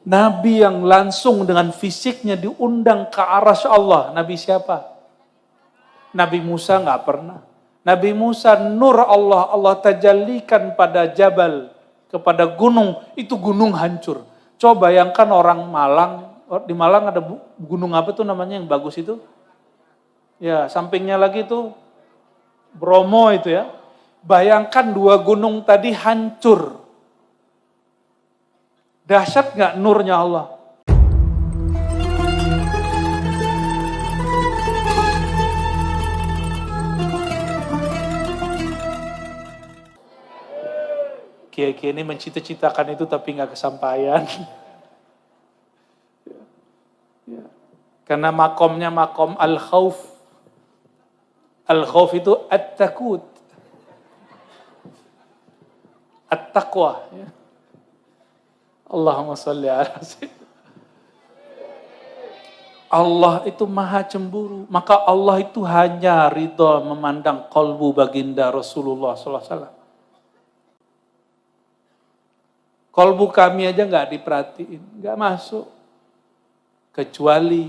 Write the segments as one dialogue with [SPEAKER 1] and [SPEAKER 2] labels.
[SPEAKER 1] Nabi yang langsung dengan fisiknya diundang ke arasy Allah. Nabi siapa? Nabi Musa nggak pernah. Nabi Musa nur Allah, Allah tajallikan pada jabal, kepada gunung, itu gunung hancur. Coba bayangkan orang Malang, di Malang ada gunung apa tuh namanya yang bagus itu? Ya, sampingnya lagi tuh Bromo itu ya. Bayangkan dua gunung tadi hancur. Dahsyat nggak nurnya Allah? Kiai-kiai ini mencita-citakan itu tapi nggak kesampaian. Ya. Karena makomnya makom al-khauf. Al-khauf itu at-takut. At-taqwa. Ya. Allahumma salli ala sayyidina. Allah itu maha cemburu. Maka Allah itu hanya ridha memandang qalbu baginda Rasulullah SAW. Qalbu kami aja nggak diperhatiin, nggak masuk. Kecuali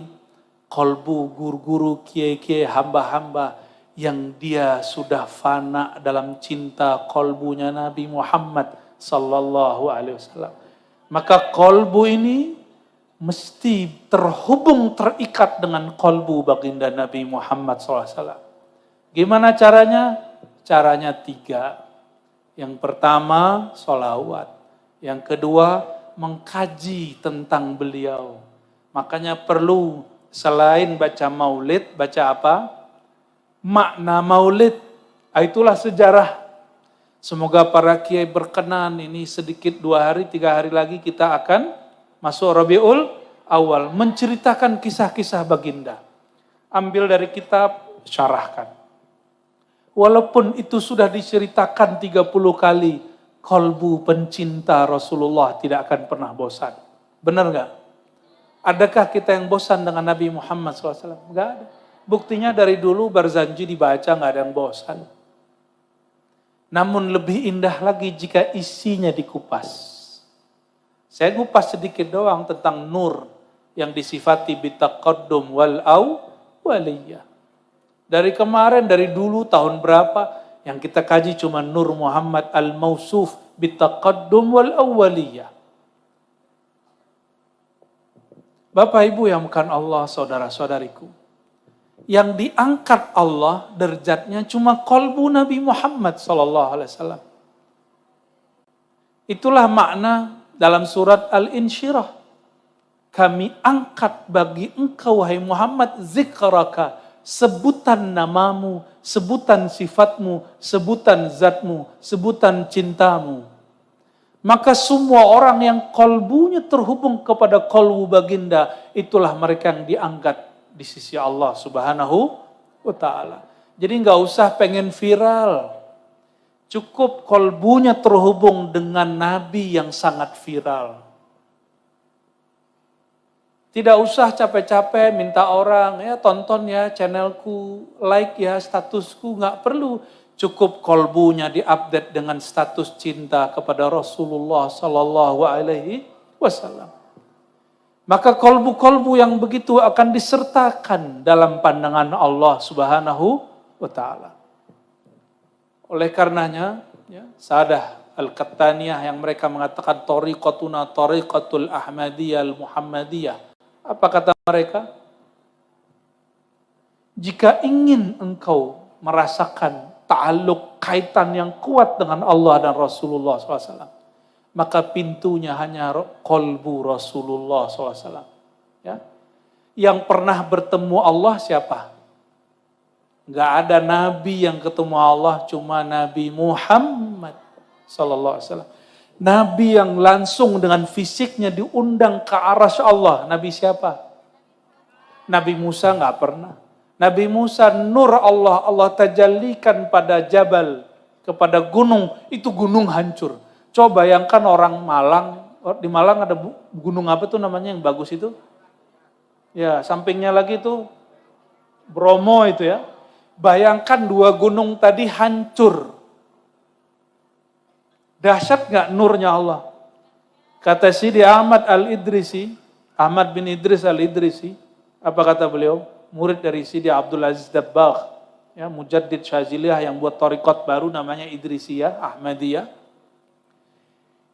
[SPEAKER 1] qalbu guru-guru, kiai-kiai, hamba-hamba yang dia sudah fana dalam cinta qalbunya Nabi Muhammad sallallahu alaihi wasallam. Maka qalbu ini mesti terhubung, terikat dengan qalbu baginda Nabi Muhammad SAW. Gimana caranya? Caranya 3. Yang pertama, sholawat. Yang kedua, mengkaji tentang beliau. Makanya perlu selain baca maulid, baca apa? Makna maulid. Itulah sejarah. Semoga para kiai berkenan, ini sedikit 2 hari, 3 hari lagi kita akan masuk Rabiul Awal. Menceritakan kisah-kisah baginda. Ambil dari kitab, syarahkan. Walaupun itu sudah diceritakan 30 kali, qalbu pencinta Rasulullah tidak akan pernah bosan. Benar gak? Adakah kita yang bosan dengan Nabi Muhammad SAW? Gak ada. Buktinya dari dulu Barzanji dibaca gak ada yang bosan. Namun lebih indah lagi jika isinya dikupas. Saya kupas sedikit doang tentang nur yang disifati bitaqaddum wal awwaliyah. Dari kemarin, dari dulu tahun berapa yang kita kaji cuma Nur Muhammad al-Mausuf bitaqaddum wal awwaliyah. Bapak Ibu yang bukan Allah, saudara-saudariku. Yang diangkat Allah derajatnya cuma qalbu Nabi Muhammad SAW. Itulah makna dalam surat Al-Insyirah. Kami angkat bagi engkau, wahai Muhammad, zikraka, sebutan namamu, sebutan sifatmu, sebutan zatmu, sebutan cintamu. Maka semua orang yang qalbunya terhubung kepada qalbu baginda, itulah mereka yang diangkat di sisi Allah Subhanahu wa ta'ala. Jadi nggak usah pengen viral. Cukup qalbunya terhubung dengan Nabi yang sangat viral. Tidak usah capek-capek minta orang, ya tonton ya channelku, like ya statusku, nggak perlu. Cukup qalbunya diupdate dengan status cinta kepada Rasulullah sallallahu alaihi wasallam. Maka kolbu-kolbu yang begitu akan disertakan dalam pandangan Allah Subhanahu wa ta'ala. Oleh karenanya, ya, Sadah Al-Qattaniyah yang mereka mengatakan tariqatuna tariqatul Ahmadiyah al-Muhammadiyah. Apa kata mereka? Jika ingin engkau merasakan ta'alluq, kaitan yang kuat dengan Allah dan Rasulullah SAW, maka pintunya hanya qalbu Rasulullah SAW. Ya. Yang pernah bertemu Allah siapa? Enggak ada nabi yang ketemu Allah, cuma Nabi Muhammad SAW. Nabi yang langsung dengan fisiknya diundang ke arasy Allah. Nabi siapa? Nabi Musa enggak pernah. Nabi Musa nur Allah, Allah tajallikan pada jabal, kepada gunung, itu gunung hancur. Coba bayangkan orang Malang, di Malang ada gunung apa tuh namanya yang bagus itu? Ya, sampingnya lagi tuh Bromo itu ya. Bayangkan dua gunung tadi hancur. Dahsyat gak nurnya Allah? Kata Sidi Ahmad Al-Idrisi, Ahmad bin Idris Al-Idrisi, apa kata beliau? Murid dari Sidi Abdul Aziz Dabbagh, ya, Mujaddid Syaziliyah yang buat thariqat baru namanya Idrisiyah, Ahmadiyah.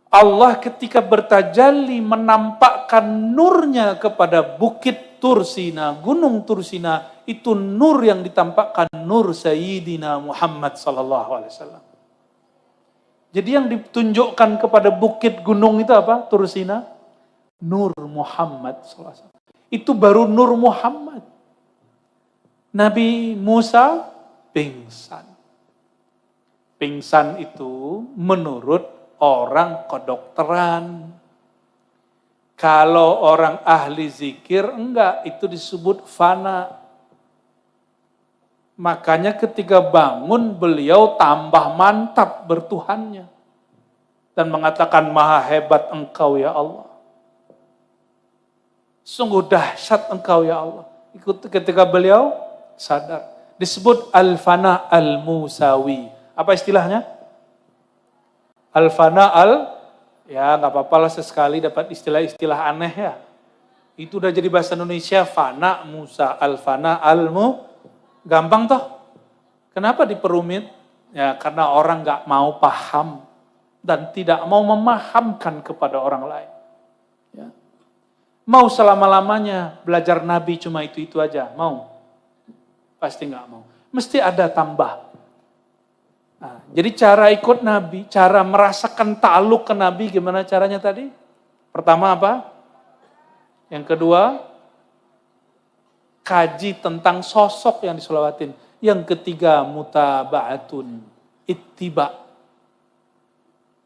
[SPEAKER 1] Allah ketika bertajalli menampakkan nurnya kepada bukit Tursina, gunung Tursina, itu nur yang ditampakkan nur Sayyidina Muhammad sallallahu alaihi wasallam. Jadi yang ditunjukkan kepada bukit gunung itu apa? Tursina, nur Muhammad sallallahu alaihi wasallam. Itu baru nur Muhammad. Nabi Musa pingsan. Pingsan itu menurut orang kedokteran. Kalau orang ahli zikir, enggak, itu disebut fana. Makanya ketika bangun, beliau tambah mantap bertuhannya. Dan mengatakan, maha hebat engkau ya Allah. Sungguh dahsyat engkau ya Allah. Ketika beliau sadar. Disebut al-fana al-musawi. Apa istilahnya? Al-fana ya nggak apa-apa lah sesekali dapat istilah-istilah aneh ya. Itu udah jadi bahasa Indonesia, fana, musa, al-fana, gampang toh. Kenapa diperumit? Ya karena orang nggak mau paham dan tidak mau memahamkan kepada orang lain. Ya. Mau selama-lamanya belajar Nabi cuma itu aja, mau? Pasti nggak mau. Mesti ada tambah. Nah, jadi cara ikut Nabi, cara merasakan ta'aluk ke Nabi, gimana caranya tadi? Pertama apa? Yang kedua, kaji tentang sosok yang disolawatin. Yang ketiga, mutaba'atun, ittiba.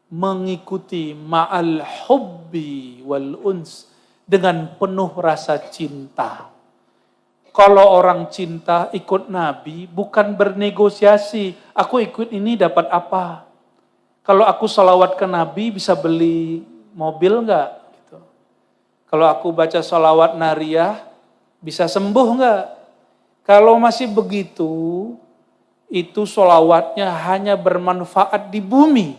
[SPEAKER 1] Mengikuti ma'al hubbi wal uns, dengan penuh rasa cinta. Kalau orang cinta ikut Nabi bukan bernegosiasi. Aku ikut ini dapat apa? Kalau aku salawat ke Nabi bisa beli mobil enggak? Gitu. Kalau aku baca salawat nariyah bisa sembuh enggak? Kalau masih begitu, itu salawatnya hanya bermanfaat di bumi.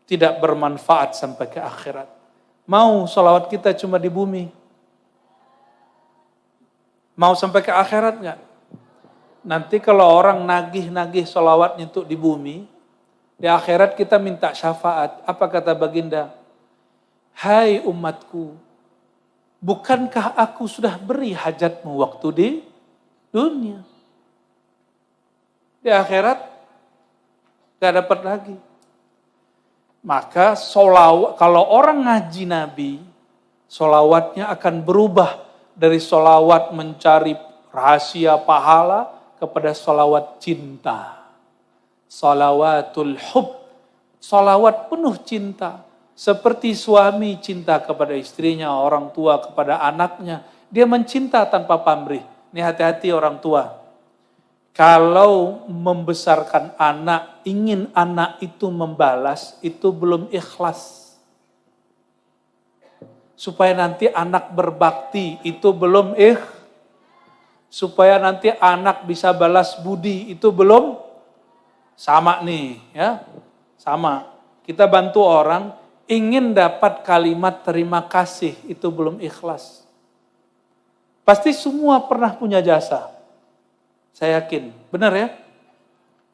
[SPEAKER 1] Tidak bermanfaat sampai ke akhirat. Mau salawat kita cuma di bumi? Mau sampai ke akhirat enggak? Nanti kalau orang nagih-nagih sholawatnya untuk di bumi, di akhirat kita minta syafaat. Apa kata baginda? Hai umatku, bukankah aku sudah beri hajatmu waktu di dunia? Di akhirat gak dapat lagi. Maka kalau orang ngaji Nabi, sholawatnya akan berubah. Dari sholawat mencari rahasia pahala kepada sholawat cinta. Sholawatul hub. Sholawat penuh cinta. Seperti suami cinta kepada istrinya, orang tua kepada anaknya. Dia mencinta tanpa pamrih. Ini hati-hati orang tua. Kalau membesarkan anak, ingin anak itu membalas, itu belum ikhlas. Supaya nanti anak berbakti, itu belum supaya nanti anak bisa balas budi, itu belum sama nih, ya. Sama. Kita bantu orang, ingin dapat kalimat terima kasih, itu belum ikhlas. Pasti semua pernah punya jasa. Saya yakin, benar ya?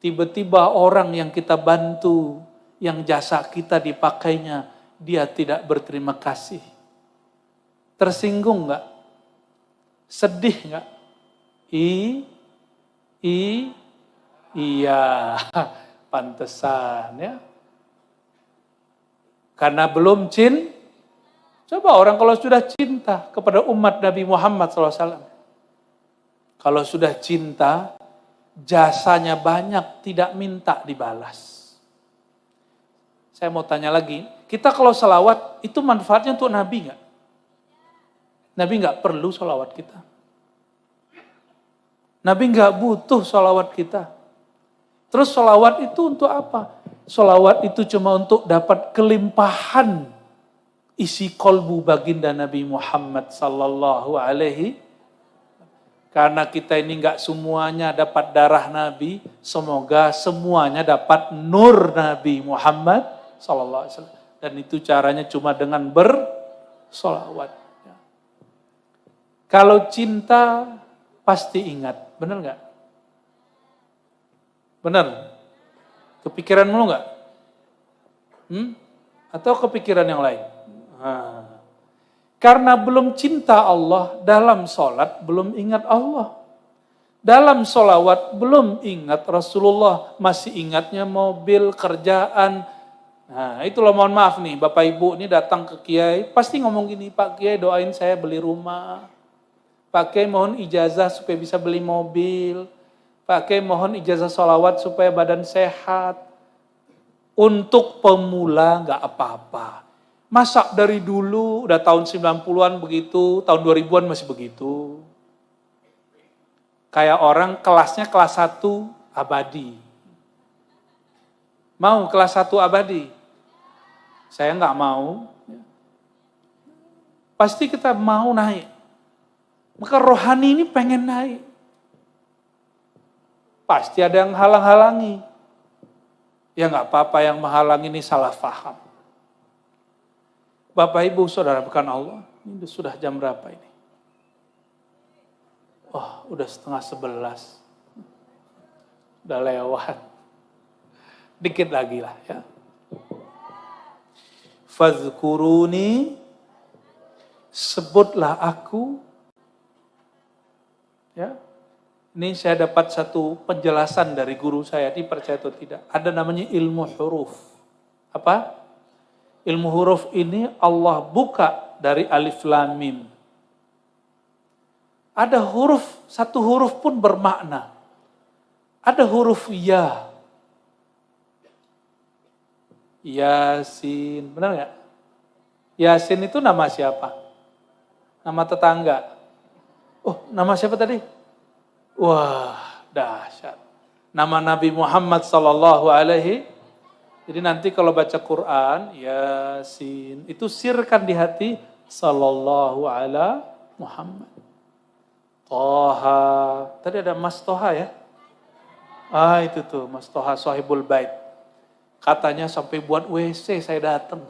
[SPEAKER 1] Tiba-tiba orang yang kita bantu, yang jasa kita dipakainya, dia tidak berterima kasih. Tersinggung enggak? Sedih enggak? Iya, pantesan ya. Karena belum coba orang kalau sudah cinta kepada umat Nabi Muhammad SAW. Kalau sudah cinta, jasanya banyak, tidak minta dibalas. Saya mau tanya lagi, kita kalau salawat, itu manfaatnya untuk Nabi enggak? Nabi nggak perlu sholawat kita. Nabi nggak butuh sholawat kita. Terus sholawat itu untuk apa? Sholawat itu cuma untuk dapat kelimpahan isi kolbu baginda Nabi Muhammad sallallahu alaihi. Karena kita ini nggak semuanya dapat darah Nabi, semoga semuanya dapat nur Nabi Muhammad sallallahu alaihi wasallam. Dan itu caranya cuma dengan bersolawat. Kalau cinta pasti ingat, benar nggak? Benar? Kepikiran mulu nggak? Atau kepikiran yang lain? Karena belum cinta Allah, dalam sholat belum ingat Allah. Dalam sholawat belum ingat Rasulullah, masih ingatnya mobil, kerjaan. Nah itulah, mohon maaf nih Bapak Ibu ini datang ke Kiai, pasti ngomong gini, Pak Kiai doain saya beli rumah. Pak Kiai mohon ijazah supaya bisa beli mobil. Pak Kiai mohon ijazah sholawat supaya badan sehat. Untuk pemula nggak apa-apa. Masa dari dulu, udah tahun 90-an begitu, tahun 2000-an masih begitu. Kayak orang kelasnya kelas 1 abadi. Mau kelas 1 abadi? Saya nggak mau. Pasti kita mau naik. Maka rohani ini pengen naik. Pasti ada yang halang-halangi. Ya nggak apa-apa, yang menghalangi ini salah paham. Bapak Ibu Saudara bukan Allah, ini sudah jam berapa ini? Oh, udah 10:30. Udah lewat. Dikit lagi lah ya. Fazkuruni, sebutlah aku. Ya. Ini saya dapat satu penjelasan dari guru saya, dipercaya atau tidak. Ada namanya ilmu huruf. Apa? Ilmu huruf ini Allah buka dari alif lam mim. Ada huruf, satu huruf pun bermakna. Ada huruf ya. Yasin, benar nggak? Yasin itu nama siapa? Nama tetangga. Oh, nama siapa tadi? Wah, dahsyat. Nama Nabi Muhammad sallallahu alaihi. Jadi nanti kalau baca Quran, Yasin, itu sirkan di hati sallallahu ala Muhammad. Toha, tadi ada Mas Toha ya? Itu tuh Mas Toha Sahibul Bait. Katanya sampai buat WC saya datang.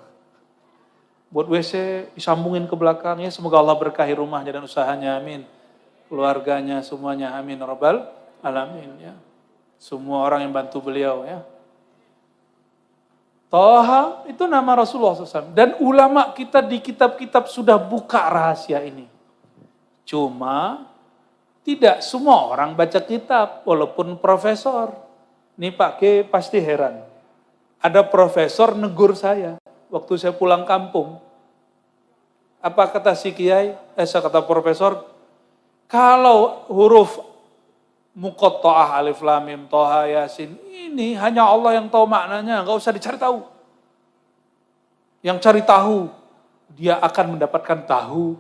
[SPEAKER 1] Buat WC disambungin ke belakangnya, semoga Allah berkahi rumahnya dan usahanya, amin. Keluarganya semuanya, amin. Rabbal alamin ya. Semua orang yang bantu beliau ya. Toha itu nama Rasulullah SAW. Dan ulama kita di kitab-kitab sudah buka rahasia ini. Cuma tidak semua orang baca kitab, walaupun profesor. Nih Pak K pasti heran. Ada profesor negur saya waktu saya pulang kampung. Apa kata si Kiai? Saya kata profesor, kalau huruf muqatta'ah alif lam mim toha yasin ini hanya Allah yang tahu maknanya, enggak usah dicari tahu. Yang cari tahu dia akan mendapatkan tahu.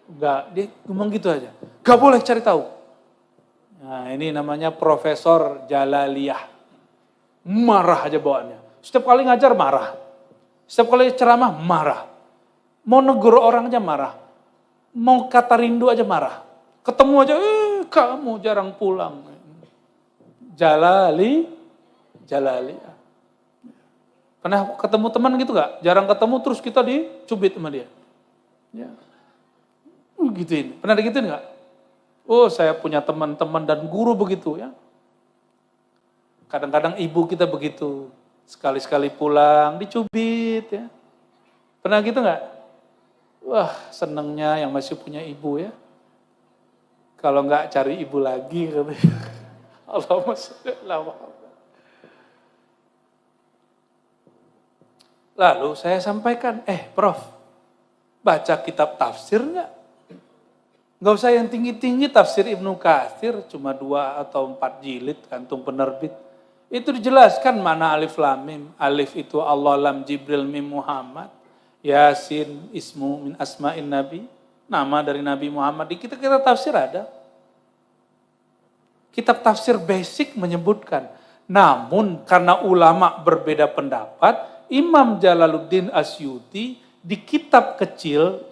[SPEAKER 1] Enggak, dia ngomong gitu aja. Gak boleh cari tahu. Nah ini namanya Profesor Jalaliyah. Marah aja bawaannya. Setiap kali ngajar marah. Setiap kali ceramah marah. Mau negur orang aja marah. Mau kata rindu aja marah. Ketemu aja, kamu jarang pulang. Jalaliyah. Pernah ketemu teman gitu gak? Jarang ketemu terus kita dicubit sama dia. Ya. Gituin. Pernah digituin gak? Oh saya punya teman-teman dan guru begitu ya. Kadang-kadang ibu kita begitu. Sekali-sekali pulang dicubit ya. Pernah gitu gak? Wah senengnya yang masih punya ibu ya. Kalau gak cari ibu lagi. Allahumma sholli ala Muhammad. Lalu saya sampaikan, Prof, baca kitab tafsir gak? Gak usah yang tinggi-tinggi, tafsir Ibnu Katsir cuma 2 atau 4 jilid, kantung penerbit. Itu dijelaskan mana alif lam mim. Alif itu Allah, lam Jibril, mim Muhammad. Yasin ismu min asma'in nabi. Nama dari Nabi Muhammad. Di kitab-kitab tafsir ada. Kitab tafsir basic menyebutkan. Namun karena ulama berbeda pendapat, Imam Jalaluddin Asyuti di kitab kecil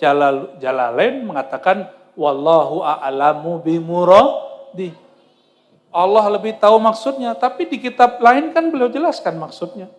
[SPEAKER 1] Jalalain mengatakan wallahu a'lamu bimuradi. Allah lebih tahu maksudnya, tapi di kitab lain kan beliau jelaskan maksudnya.